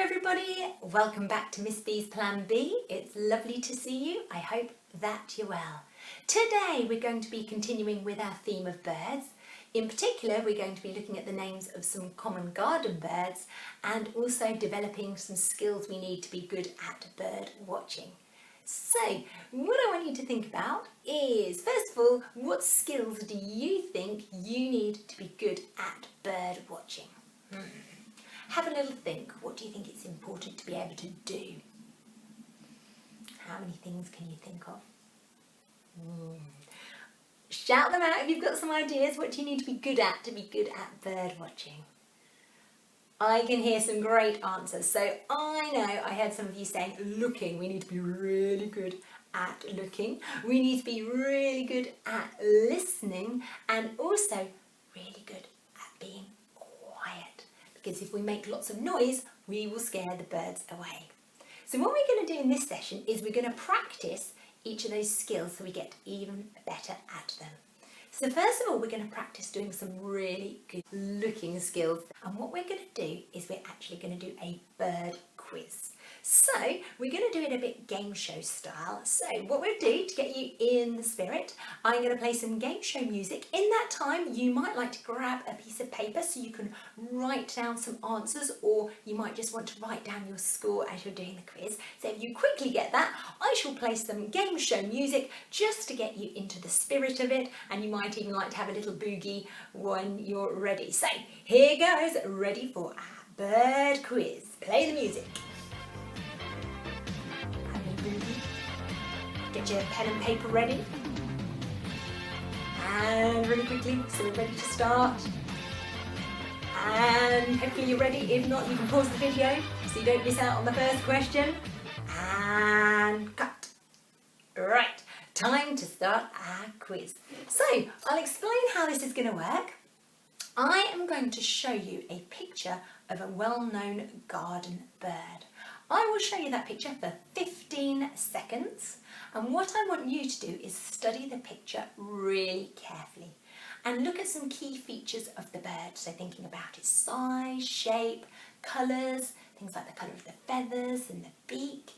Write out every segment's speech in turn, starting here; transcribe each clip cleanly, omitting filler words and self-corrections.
everybody, welcome back to Miss B's Plan B. It's lovely to see you. I hope that you're well. Today we're going to be continuing with our theme of birds. In particular, we're going to be looking at the names of some common garden birds and also developing some skills we need to be good at bird watching. So, what I want you to think about is, first of all, what skills do you think you need to be good at bird watching? Have a little think. What do you think it's important to be able to do? How many things can you think of? Shout them out if you've got some ideas. What do you need to be good at bird watching? I can hear some great answers. So I know I heard some of you saying looking. We need to be really good at looking. We need to be really good at listening and also really good at being quiet. Because if we make lots of noise, we will scare the birds away. So what we're going to do in this session is we're going to practice each of those skills so we get even better at them. So first of all, we're going to practice doing some really good looking skills. And what we're going to do is we're actually going to do a bird quiz. So we're going to do it a bit game show style. So what we'll do to get you in the spirit, I'm going to play some game show music. In that time, you might like to grab a piece of paper so you can write down some answers, or you might just want to write down your score as you're doing the quiz. So if you quickly get that, I shall play some game show music just to get you into the spirit of it, and you might even like to have a little boogie when you're ready. So here goes, ready for our bird quiz. Play the music. Get your pen and paper ready. And really quickly, so we're ready to start. And hopefully you're ready. If not, you can pause the video so you don't miss out on the first question. And cut. Right, time to start our quiz. So, I'll explain how this is going to work. I am going to show you a picture of a well-known garden bird. I will show you that picture for 15 seconds, and what I want you to do is study the picture really carefully and look at some key features of the bird. So thinking about its size, shape, colours, things like the colour of the feathers and the beak.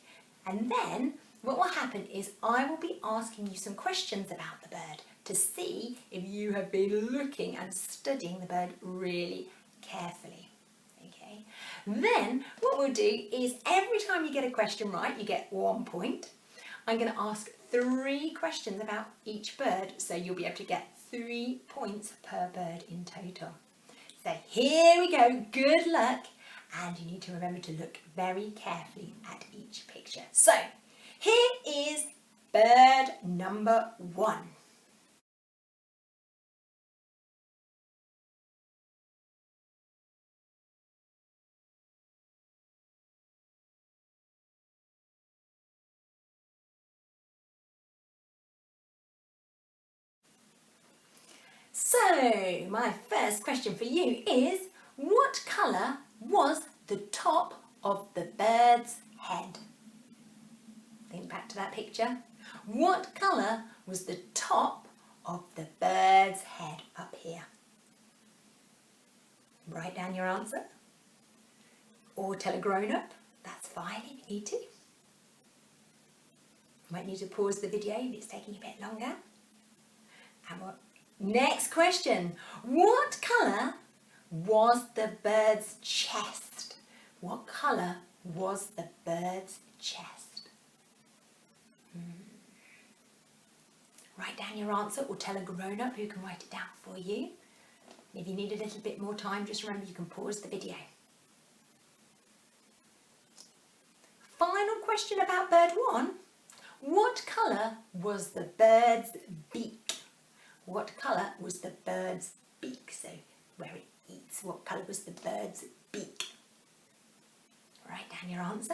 And then what will happen is I will be asking you some questions about the bird to see if you have been looking and studying the bird really carefully. Then what we'll do is every time you get a question right, you get 1 point. I'm going to ask 3 questions about each bird, so you'll be able to get 3 points per bird in total. So here we go, good luck, and you need to remember to look very carefully at each picture. So here is bird number 1. So, my first question for you is, what colour was the top of the bird's head? Think back to that picture. What colour was the top of the bird's head up here? Write down your answer. Or tell a grown-up. That's fine if you need to. You might need to pause the video if it's taking a bit longer. And what? Next question. What colour was the bird's chest? What colour was the bird's chest? Write down your answer or tell a grown-up who can write it down for you. If you need a little bit more time, just remember you can pause the video. Final question about bird 1. What colour was the bird's beak? What colour was the bird's beak? So where it eats, what colour was the bird's beak? Write down your answer.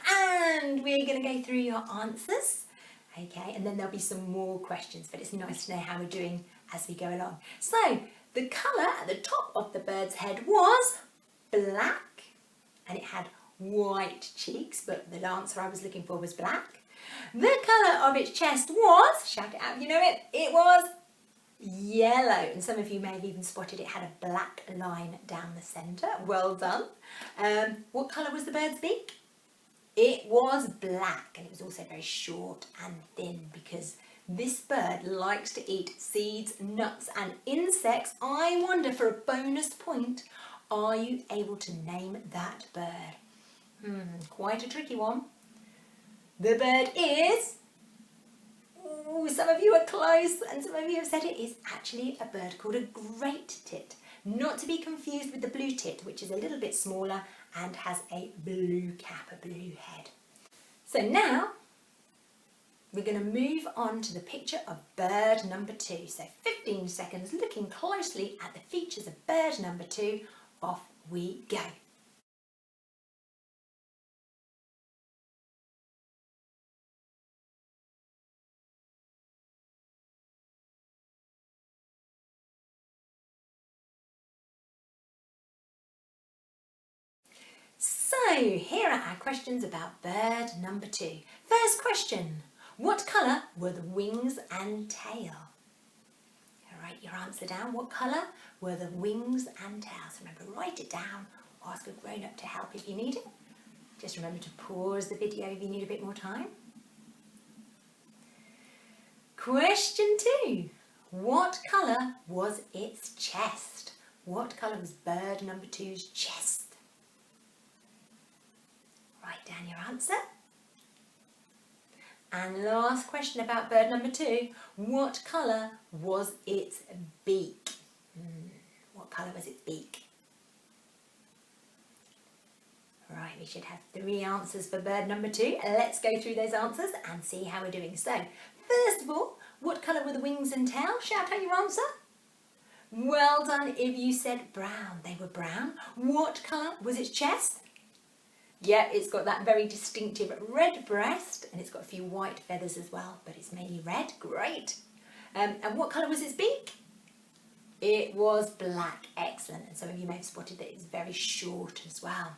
And we're going to go through your answers. Okay, and then there'll be some more questions, but it's nice to know how we're doing as we go along. So the colour at the top of the bird's head was black, and it had white cheeks, but the answer I was looking for was black. The colour of its chest was, shout it out if you know it, it was yellow, and some of you may have even spotted it had a black line down the centre. Well done. What colour was the bird's beak? It was black, and it was also very short and thin because this bird likes to eat seeds, nuts and insects. I wonder, for a bonus point, are you able to name that bird? Quite a tricky one. The bird is... Ooh, some of you are close and some of you have said it is actually a bird called a great tit. Not to be confused with the blue tit, which is a little bit smaller and has a blue cap, a blue head. So now we're going to move on to the picture of bird number 2. So 15 seconds looking closely at the features of bird number 2. Off we go. So here are our questions about bird number 2. First question, what colour were the wings and tail? Write your answer down. What colour were the wings and tails? Remember, write it down or ask a grown-up to help if you need it. Just remember to pause the video if you need a bit more time. Question 2, what colour was its chest? What colour was bird number 2's chest? Write down your answer. And last question about bird number 2, what colour was its beak? What colour was its beak? Right, we should have 3 answers for bird number 2. Let's go through those answers and see how we're doing. So, first of all, what colour were the wings and tail? Shout out your answer. Well done if you said brown. They were brown. What colour was its chest? Yeah, it's got that very distinctive red breast and it's got a few white feathers as well, but it's mainly red. Great. And what colour was its beak? It was black. Excellent. And some of you may have spotted that it's very short as well.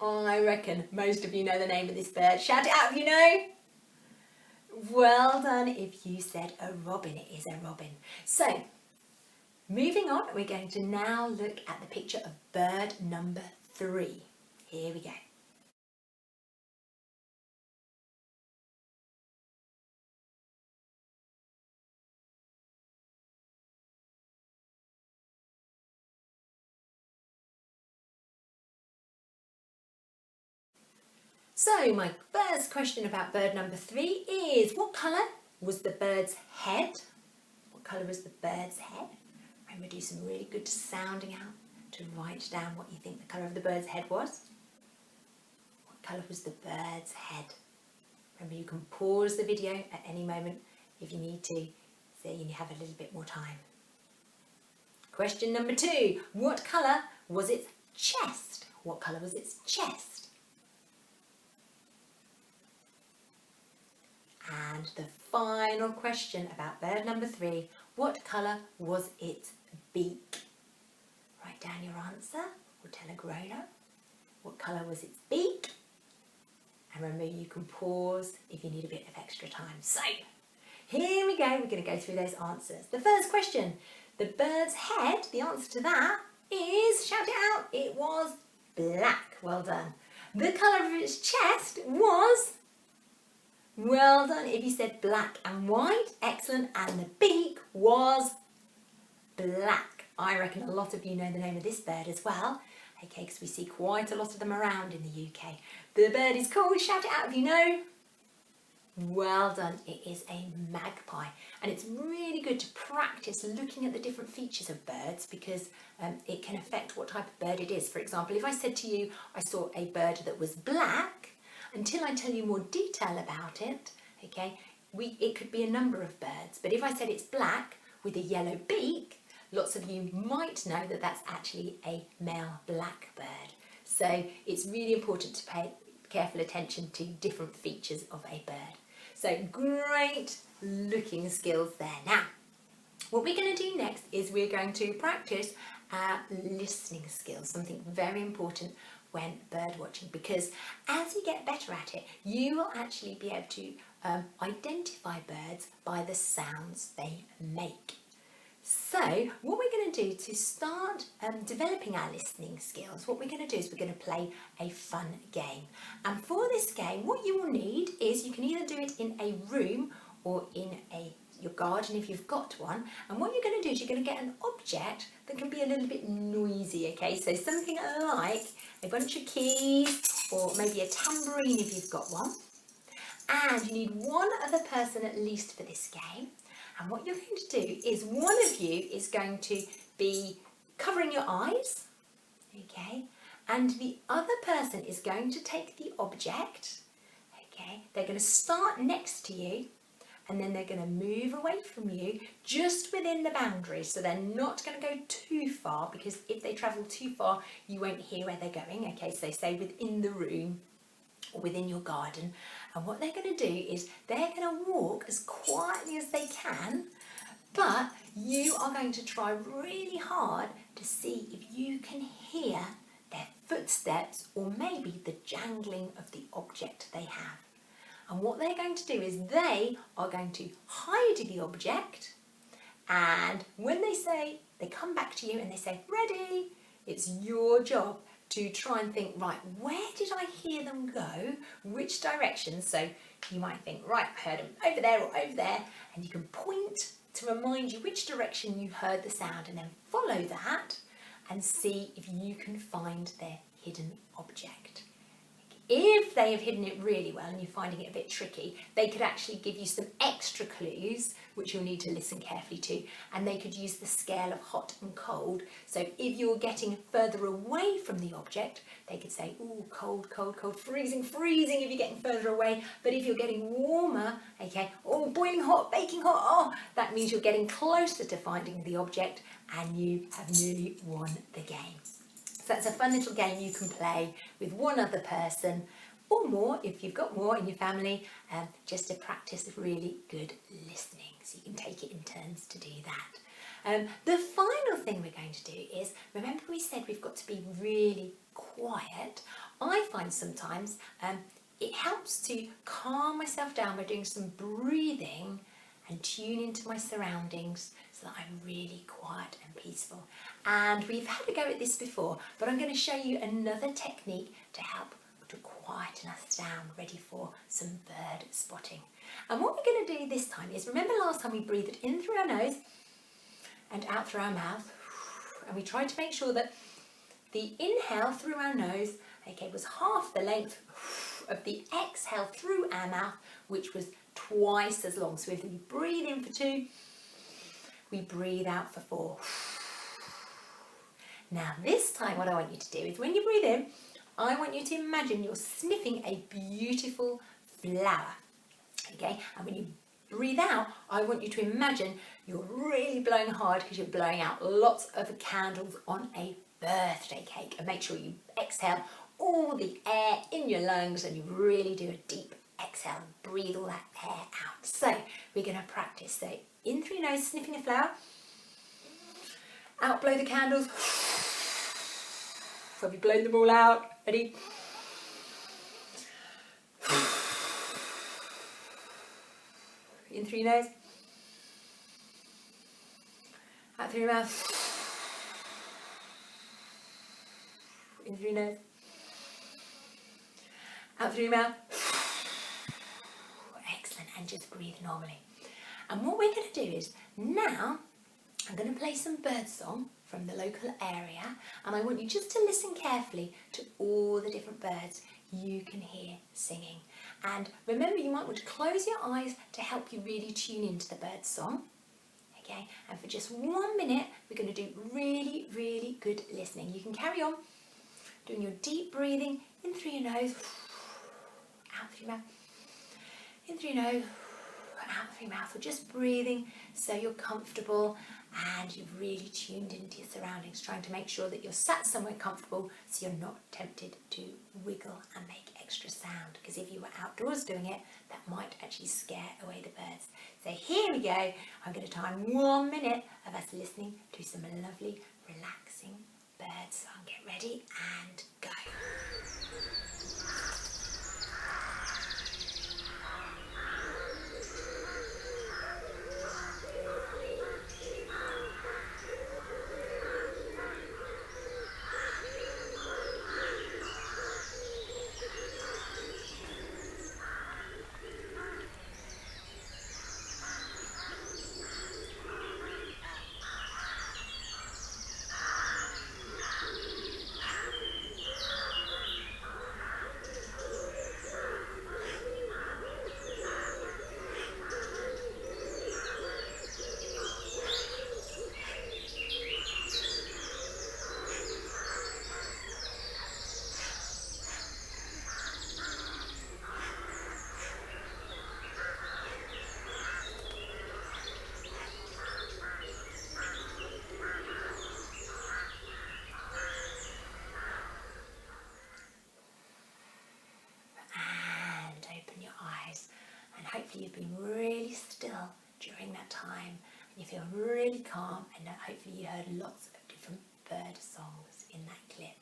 I reckon most of you know the name of this bird. Shout it out if you know. Well done if you said a robin. It is a robin. So, moving on, we're going to now look at the picture of bird number 3. Here we go. So my first question about bird number 3 is, what colour was the bird's head? What colour was the bird's head? Remember, do some really good sounding out to write down what you think the colour of the bird's head was. What colour was the bird's head? Remember, you can pause the video at any moment if you need to, so you have a little bit more time. Question number 2, what colour was its chest? What colour was its chest? And the final question about bird number 3, what colour was its beak? Write down your answer or tell a grown-up. What colour was its beak? And remember, you can pause if you need a bit of extra time. So, here we go, we're going to go through those answers. The first question, the bird's head, the answer to that is, shout it out, it was black. Well done. The colour of its chest was... Well done if you said black and white. Excellent. And the beak was black. I reckon a lot of you know the name of this bird as well. Okay, because we see quite a lot of them around in the UK. The bird is called, shout it out if you know. Well done. It is a magpie. And it's really good to practice looking at the different features of birds because it can affect what type of bird it is. For example, if I said to you, I saw a bird that was black, until I tell you more detail about it, okay, it could be a number of birds. But if I said it's black with a yellow beak, lots of you might know that that's actually a male blackbird. So it's really important to pay careful attention to different features of a bird. So great looking skills there. Now, what we're going to do next is we're going to practice our listening skills, something very important when bird watching, because as you get better at it, you will actually be able to identify birds by the sounds they make. So what we're going to do to start developing our listening skills, what we're going to do is we're going to play a fun game. And for this game, what you will need is you can either do it in a room or in your garden if you've got one. And what you're going to do is you're going to get an object that can be a little bit noisy, okay? So something like a bunch of keys or maybe a tambourine if you've got one. And you need one other person at least for this game. And what you're going to do is one of you is going to be covering your eyes, okay? And the other person is going to take the object, okay? They're going to start next to you and then they're going to move away from you just within the boundaries. So they're not going to go too far, because if they travel too far, you won't hear where they're going, okay? So say within the room or within your garden. And what they're going to do is they're going to walk as quietly as they can, but you are going to try really hard to see if you can hear their footsteps or maybe the jangling of the object they have. And what they're going to do is they are going to hide the object, and when they come back to you and they say, ready, it's your job to try and think, right, where did I hear them go? Which direction? So you might think, right, I heard them over there or over there, and you can point to remind you which direction you heard the sound, and then follow that and see if you can find their hidden object. If they have hidden it really well and you're finding it a bit tricky, they could actually give you some extra clues which you'll need to listen carefully to, and they could use the scale of hot and cold. So if you're getting further away from the object, they could say, ooh, cold, cold, cold, freezing, freezing if you're getting further away. But if you're getting warmer, okay, oh, boiling hot, baking hot, oh, that means you're getting closer to finding the object and you have nearly won the game. So that's a fun little game you can play with one other person or more if you've got more in your family, just to practice really good listening. So you can take it in turns to do that. The final thing we're going to do is, remember we said we've got to be really quiet. I find sometimes it helps to calm myself down by doing some breathing and tune into my surroundings so that I'm really quiet and peaceful. And we've had a go at this before, but I'm going to show you another technique to help to quieten us down, ready for some bird spotting. And what we're going to do this time is, remember last time we breathed in through our nose and out through our mouth, and we tried to make sure that the inhale through our nose, okay, was half the length of the exhale through our mouth, which was twice as long. So if we breathe in for 2, we breathe out for 4. Now this time what I want you to do is, when you breathe in, I want you to imagine you're sniffing a beautiful flower, okay? And when you breathe out, I want you to imagine you're really blowing hard because you're blowing out lots of candles on a birthday cake. And make sure you exhale all the air in your lungs and you really do a deep exhale and breathe all that air out. So we're going to practice. So in through your nose, sniffing a flower. Out blow the candles. So have you blown them all out? Ready? In through your nose. Out through your mouth. In through your nose. Out through your mouth. Excellent, and just breathe normally. And what we're going to do is, now I'm going to play some bird song from the local area, and I want you just to listen carefully to all the different birds you can hear singing. And remember, you might want to close your eyes to help you really tune into the bird song. Okay, and for just 1 minute, we're going to do really, really good listening. You can carry on doing your deep breathing in through your nose, out through your mouth, in through your nose, out through your mouth, or just breathing so you're comfortable and you've really tuned into your surroundings, trying to make sure that you're sat somewhere comfortable so you're not tempted to wiggle and make extra sound, because if you were outdoors doing it, that might actually scare away the birds. So here we go. I'm going to time 1 minute of us listening to some lovely, relaxing bird song. Get ready and go. hopefully you've been really still during that time and you feel really calm, and hopefully you heard lots of different bird songs in that clip.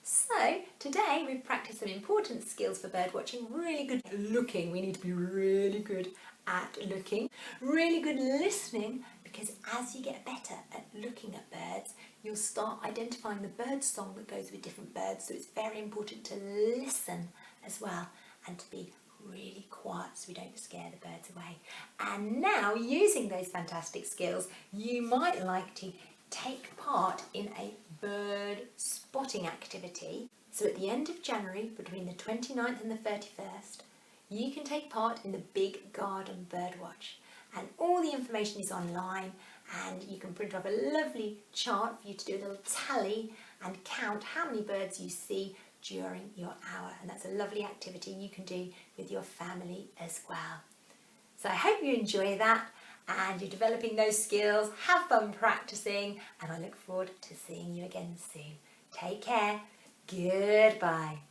So today we've practiced some important skills for bird watching. Really good looking, we need to be really good at looking. Really good listening, because as you get better at looking at birds, you'll start identifying the bird song that goes with different birds, so it's very important to listen as well and to be really quiet so we don't scare the birds away. And now, using those fantastic skills, you might like to take part in a bird spotting activity. So at the end of January, between the 29th and the 31st, you can take part in the Big Garden Birdwatch. And all the information is online, and you can print off a lovely chart for you to do a little tally and count how many birds you see during your hour. And that's a lovely activity you can do with your family as well. So I hope you enjoy that and you're developing those skills. Have fun practicing, and I look forward to seeing you again soon. Take care. Goodbye.